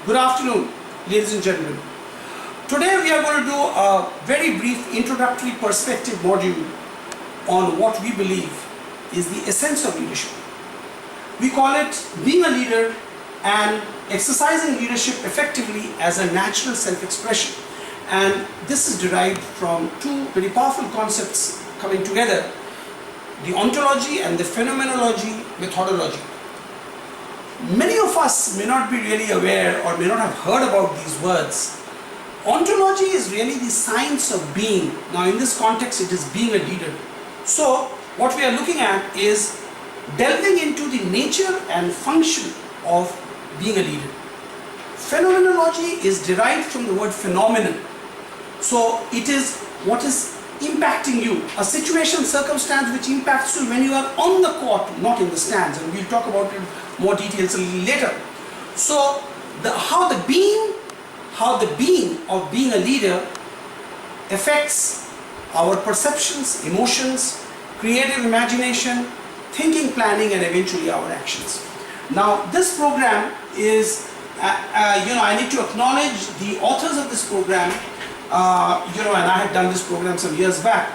Good afternoon, ladies and gentlemen. Today we are going to do a very brief introductory perspective module on what we believe is the essence of leadership. We call it being a leader and exercising leadership effectively as a natural self-expression. And this is derived from two very powerful concepts coming together: the ontology and the phenomenology methodology. Many of us may not be really aware or may not have heard about these words. Ontology is really the science of being. Now in this context it is being a leader. So what we are looking at is delving into the nature and function of being a leader. Phenomenology is derived from the word phenomenon. So it is what is impacting you, a situation, circumstance which impacts you when you are on the court, not in the stands, and we'll talk about it in more details a little later. So how the being of being a leader affects our perceptions, emotions, creative imagination, thinking, planning, and eventually our actions. Now this program is, I need to acknowledge the authors of this program. And I had done this program some years back.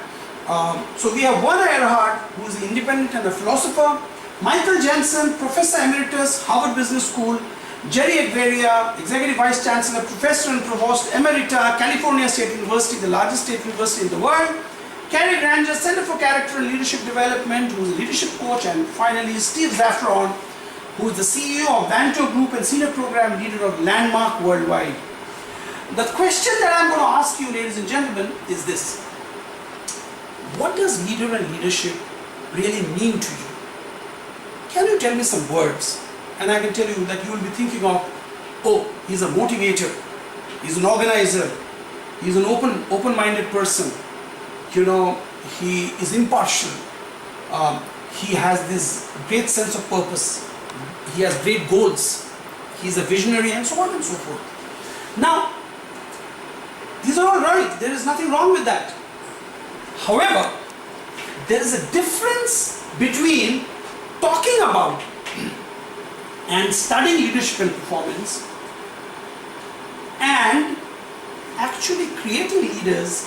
So we have Werner Erhard, who is an independent and a philosopher; Michael Jensen, Professor Emeritus, Harvard Business School; Jerry Agveria, Executive Vice Chancellor, Professor and Provost Emerita, California State University, the largest state university in the world; Cary Granger, Center for Character and Leadership Development, who is a leadership coach; and finally Steve Zaffron, who is the CEO of Vanto Group and Senior Program Leader of Landmark Worldwide. The question that I'm going to ask you, ladies and gentlemen, is this: what does leader and leadership really mean to you? Can you tell me some words? And I can tell you that you will be thinking of, oh, he's a motivator, he's an organizer, he's an open-minded person, he is impartial, he has this great sense of purpose, he has great goals, he's a visionary, and so on and so forth. Now, these are all right, there is nothing wrong with that. However, there is a difference between talking about and studying leadership and performance and actually creating leaders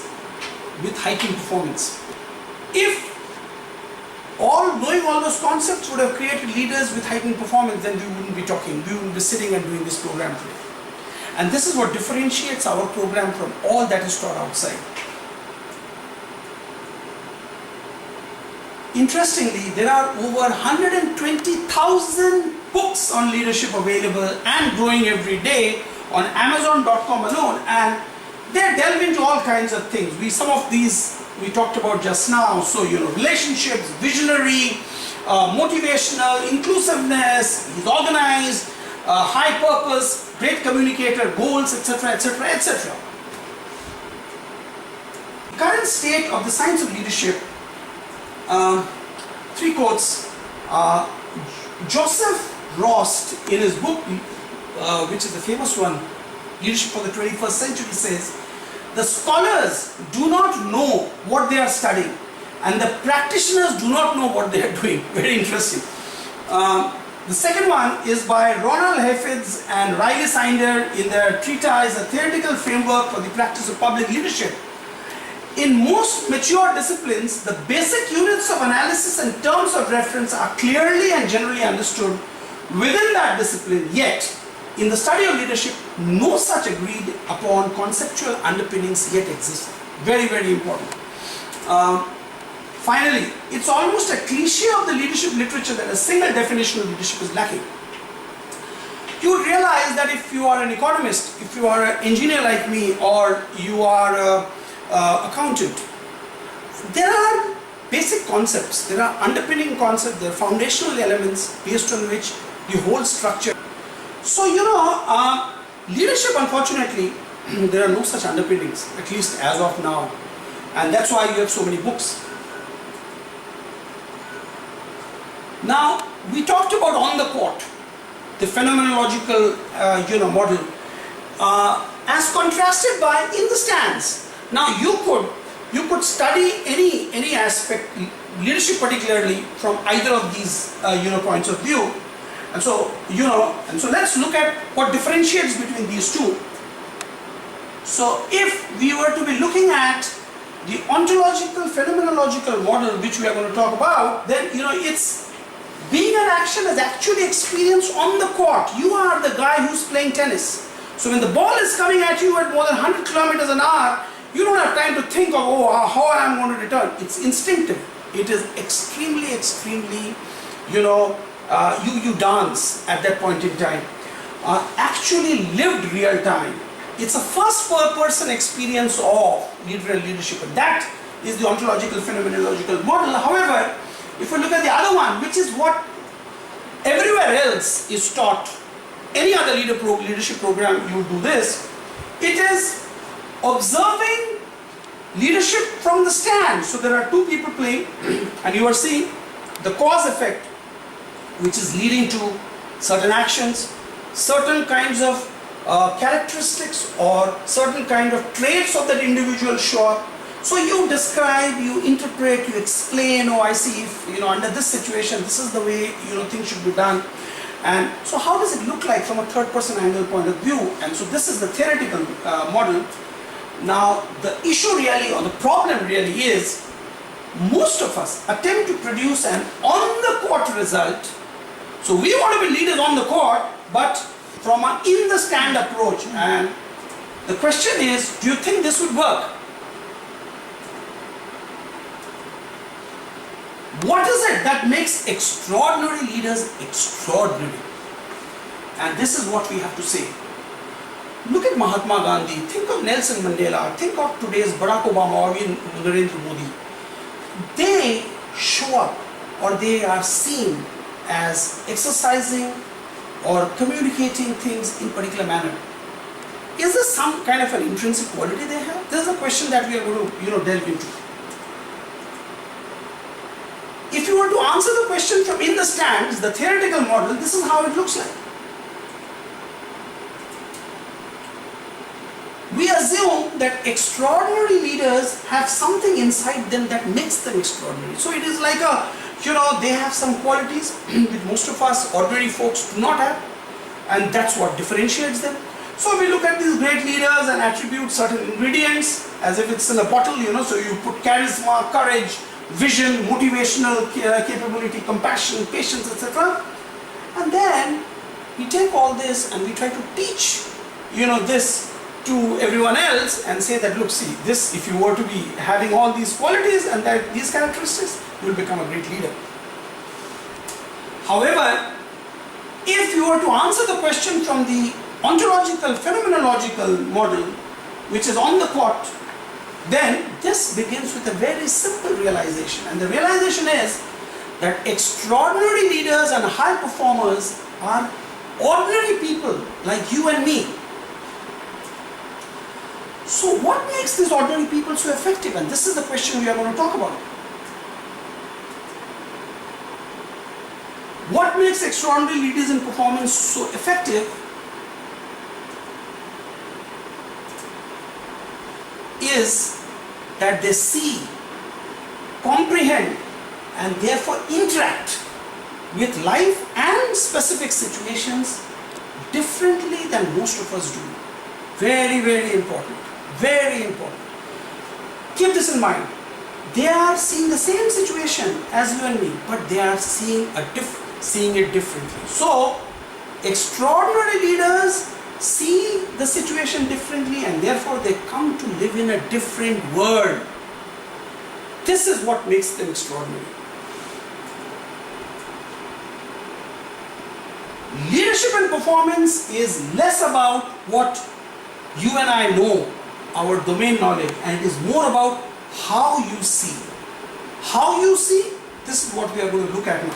with heightened performance. If knowing all those concepts would have created leaders with heightened performance, then we wouldn't be talking, we wouldn't be sitting and doing this program today. And this is what differentiates our program from all that is taught outside. Interestingly, there are over 120,000 books on leadership available and growing every day on Amazon.com alone, and they delve into all kinds of things. Some of these we talked about just now. So relationships, visionary, motivational, inclusiveness, he's organized, high purpose, great communicator, goals, etc., etc., etc. Current state of the science of leadership. Three quotes. Joseph Rost, in his book, which is the famous one, Leadership for the 21st Century, says, the scholars do not know what they are studying and the practitioners do not know what they are doing. Very interesting. The second one is by Ronald Heffitz and Riley Sinder in their treatise, A Theoretical Framework for the Practice of Public Leadership. In most mature disciplines, the basic units of analysis and terms of reference are clearly and generally understood within that discipline, yet in the study of leadership, no such agreed upon conceptual underpinnings yet exist. Very, very important. Finally, it's almost a cliche of the leadership literature that a single definition of leadership is lacking. You realize that if you are an economist, if you are an engineer like me, or you are an accountant, there are basic concepts, there are underpinning concepts, there are foundational elements based on which the whole structure. So leadership, unfortunately, there are no such underpinnings, at least as of now, and that's why you have so many books. Now, we talked about on the court, the phenomenological model, as contrasted by in the stands. Now you could study any aspect, leadership particularly, from either of these points of view. And so, let's look at what differentiates between these two. So if we were to be looking at the ontological phenomenological model which we are going to talk about, then it's being an action is actually experienced on the court. You are the guy who's playing tennis. So when the ball is coming at you at more than 100 kilometers an hour, you don't have time to think of, how I am going to return. It's instinctive. It is extremely, you dance at that point in time. Actually lived real time. It's a first person experience of leadership. And that is the ontological phenomenological model. However, if we look at the other one, which is what everywhere else is taught, any other leadership program you do this, it is observing leadership from the stand. So there are two people playing and you are seeing the cause effect, which is leading to certain actions, certain kinds of characteristics or certain kind of traits of that individual show up. So you describe, you interpret, you explain, I see if, under this situation, this is the way, things should be done. And so how does it look like from a third person angle point of view? And so this is the theoretical model. Now the issue really, or the problem really is, most of us attempt to produce an on the court result. So we want to be leaders on the court, but from an in the stand approach. And the question is, do you think this would work? What is it that makes extraordinary leaders extraordinary? And this is what we have to say. Look at Mahatma Gandhi, think of Nelson Mandela, think of today's Barack Obama or even Narendra Modi. They show up or they are seen as exercising or communicating things in particular manner. Is there some kind of an intrinsic quality they have? This is a question that we are going to delve into. If you were to answer the question from in the stands, the theoretical model, this is how it looks like. We assume that extraordinary leaders have something inside them that makes them extraordinary. So it is like they have some qualities which most of us ordinary folks do not have, and that's what differentiates them. So we look at these great leaders and attribute certain ingredients as if it's in a bottle, so you put charisma, courage, vision, motivational capability, compassion, patience, etc. And then we take all this and we try to teach, this to everyone else and say that, look, see, this, if you were to be having all these qualities and these characteristics, you will become a great leader. However, if you were to answer the question from the ontological phenomenological model, which is on the court, then this begins with a very simple realization. And the realization is that extraordinary leaders and high performers are ordinary people like you and me. So what makes these ordinary people so effective? And this is the question we are going to talk about. What makes extraordinary leaders in performance so effective is that they see, comprehend, and therefore interact with life and specific situations differently than most of us do. Very, very important. Very important. Keep this in mind. They are seeing the same situation as you and me, but they are seeing it differently. So, extraordinary leaders see the situation differently and therefore they come to live in a different world. This is what makes them extraordinary. Leadership and performance is less about what you and I know, our domain knowledge, and it is more about how you see. How you see, this is what we are going to look at now.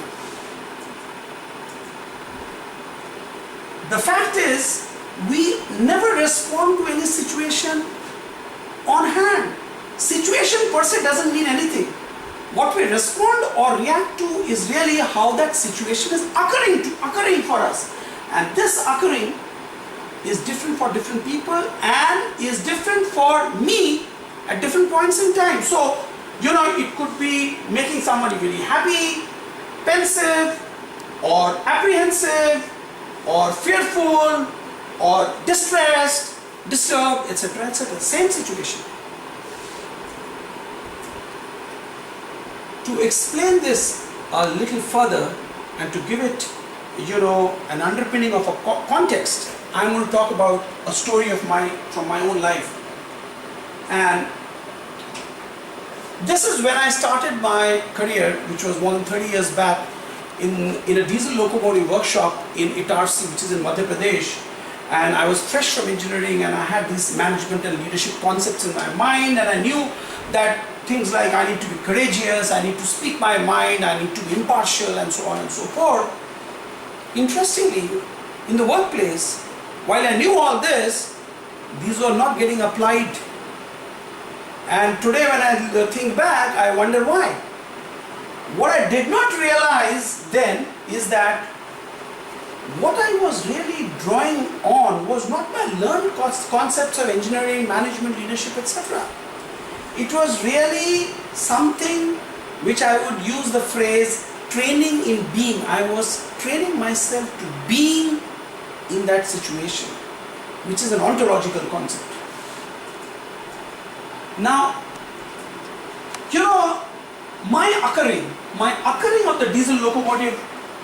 The fact is, we never respond to any situation on hand. Situation per se doesn't mean anything. What we respond or react to is really how that situation is occurring for us. And this occurring is different for different people and is different for me at different points in time. So, it could be making somebody very happy, pensive, or apprehensive or fearful or distressed, disturbed, etc., etc. Same situation. To explain this a little further and to give it, an underpinning of a context, I'm going to talk about a story from my own life. And this is when I started my career, which was more than 30 years back, in a diesel locomotive workshop in Itarsi, which is in Madhya Pradesh. And I was fresh from engineering, and I had these management and leadership concepts in my mind, and I knew that things like I need to be courageous, I need to speak my mind, I need to be impartial, and so on and so forth. Interestingly, in the workplace, while I knew all this, these were not getting applied. And today when I think back, I wonder why. What I did not realize then is that what I was really drawing on was not my learned concepts of engineering, management, leadership, etc. It was really something which I would use the phrase training in being. I was training myself to being in that situation, which is an ontological concept. Now, my occurring of the diesel locomotive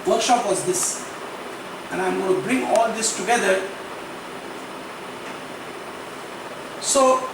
workshop was this. And I'm going to bring all this together. So,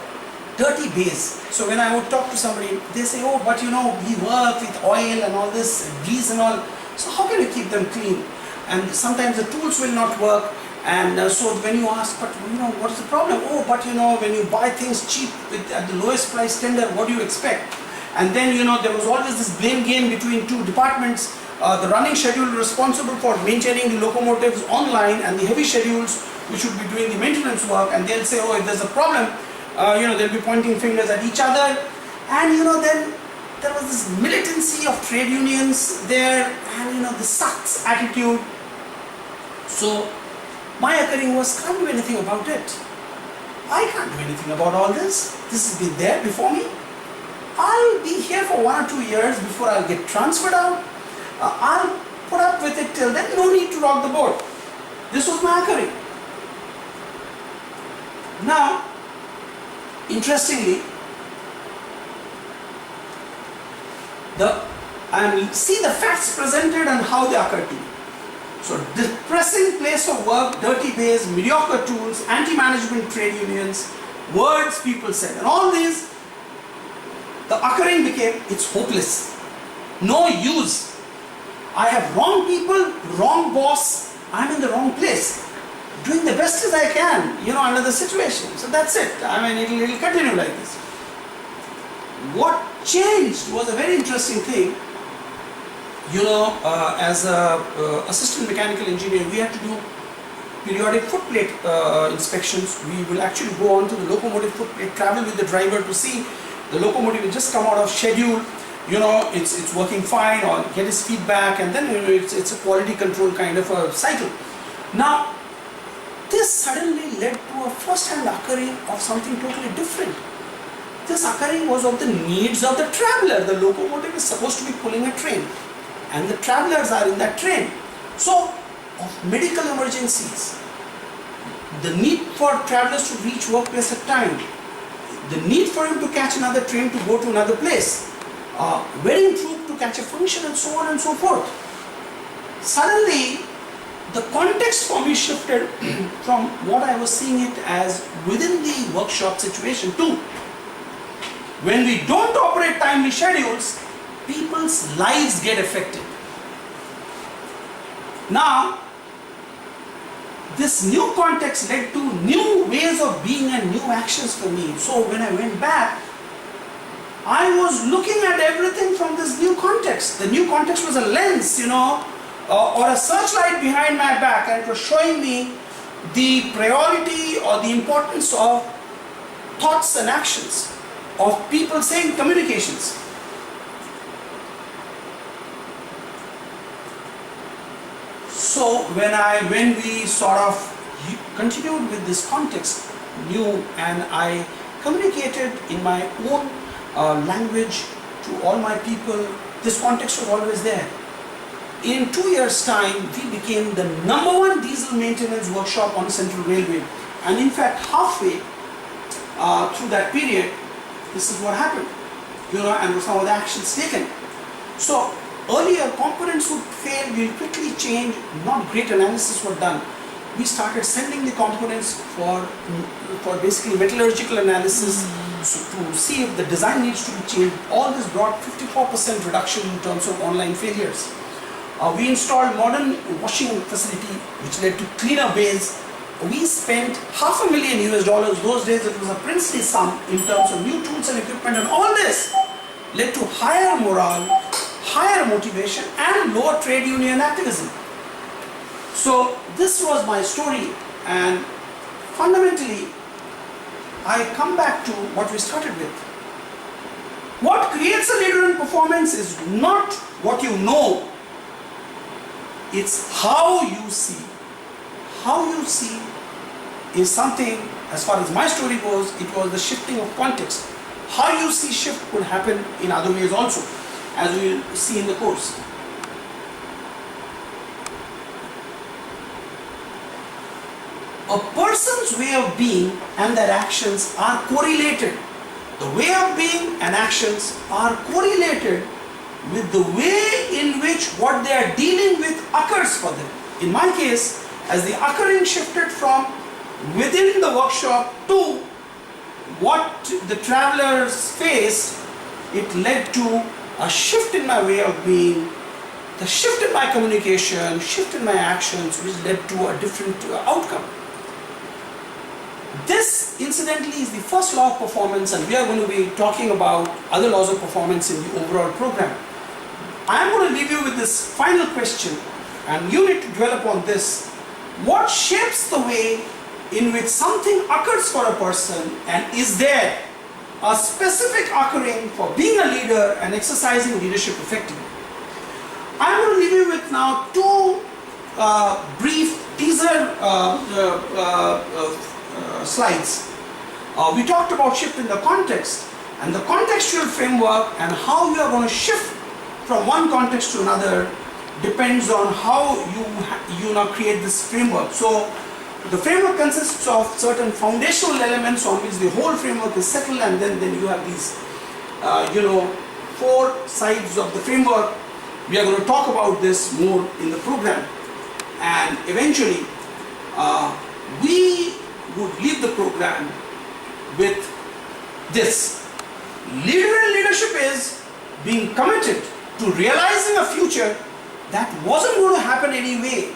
dirty base. So when I would talk to somebody, they say, oh, but we work with oil and all this, grease and all. So how can you keep them clean? And sometimes the tools will not work. And so when you ask, but what is the problem? Oh, but when you buy things cheap at the lowest price tender, what do you expect? And then there was always this blame game between two departments. The running schedule responsible for maintaining the locomotives online, and the heavy schedules which would be doing the maintenance work. And they'll say, oh, if there's a problem, they'll be pointing fingers at each other. And then there was this militancy of trade unions there, and the sucks attitude. So my occurring was, can't do anything about it. I can't do anything about all this. This has been there before me. I'll be here for 1 or 2 years before I'll get transferred out. I'll put up with it till then, no need to rock the boat. This was my occurring. Now, interestingly, see the facts presented and how they occur to you. So, depressing place of work, dirty base, mediocre tools, anti-management trade unions, words people said, and all these, the occurring became, it's hopeless, no use. I have wrong people, wrong boss, I'm in the wrong place, doing the best as I can, under the situation. So that's it. It'll continue like this. What changed was a very interesting thing. As a assistant mechanical engineer, we had to do periodic footplate inspections. We will actually go on to the locomotive footplate, travel with the driver to see the locomotive will just come out of schedule. It's working fine, or get his feedback, and then it's a quality control kind of a cycle. Now, this suddenly led to a first-hand occurring of something totally different. This occurring was of the needs of the traveler. The locomotive is supposed to be pulling a train, and the travelers are in that train. So, of medical emergencies, the need for travelers to reach workplace at time, the need for him to catch another train to go to another place, wedding troop to catch a function, and so on and so forth. Suddenly, the context for me shifted from what I was seeing it as within the workshop situation to when we don't operate timely schedules, people's lives get affected. Now, this new context led to new ways of being and new actions for me. So when I went back, I was looking at everything from this new context. The new context was a lens, or a searchlight behind my back, and it was showing me the priority or the importance of thoughts and actions, of people saying communications. So when we sort of continued with this context, and I communicated in my own language to all my people, this context was always there. in 2 years' time, we became the #1 diesel maintenance workshop on Central Railway. And in fact, halfway through that period, this is what happened, and some of the actions taken. So earlier, components would fail, we quickly change, not great analysis were done. We started sending the components for basically metallurgical analysis to see if the design needs to be changed. All this brought 54% reduction in terms of online failures. We installed modern washing facility, which led to cleaner bays. We spent $500,000 US. Those days it was a princely sum in terms of new tools and equipment, and all this led to higher morale, higher motivation, and lower trade union activism. So this was my story, and fundamentally I come back to what we started with. What creates a leader in performance is not what you know, it's how you see. How you see is something, as far as my story goes, it was the shifting of context. How you see shift could happen in other ways also, as we will see in the course. A person's way of being and their actions are correlated. The way of being and actions are correlated with the way in which what they are dealing with occurs for them. In my case, as the occurring shifted from within the workshop to what the travelers faced, it led to a shift in my way of being, the shift in my communication, shift in my actions, which led to a different outcome. This, incidentally, is the first law of performance, and we are going to be talking about other laws of performance in the overall program. I am going to leave you with this final question, and you need to dwell upon this. What shapes the way in which something occurs for a person, and is there a specific occurring for being a leader and exercising leadership effectively? I am going to leave you with now two brief teaser slides. We talked about shift in the context and the contextual framework, and how you are going to shift from one context to another depends on how you now create this framework. So the framework consists of certain foundational elements on which the whole framework is settled, and then you have these 4 sides of the framework. We are going to talk about this more in the program, and eventually we would leave the program with this. Leader in leadership is being committed to realizing a future that wasn't going to happen anyway,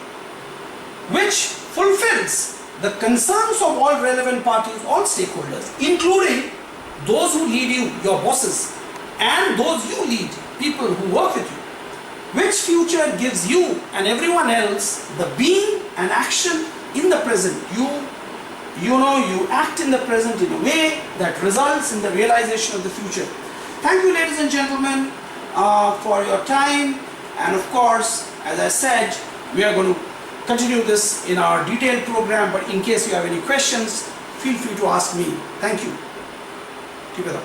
which fulfills the concerns of all relevant parties, all stakeholders, including those who lead you, your bosses, and those you lead, people who work with you. Which future gives you and everyone else the being and action in the present. You act in the present in a way that results in the realization of the future. Thank you, ladies and gentlemen, for your time. And of course, as I said, we are going to continue this in our detailed program, but in case you have any questions, feel free to ask me. Thank you. Keep it up.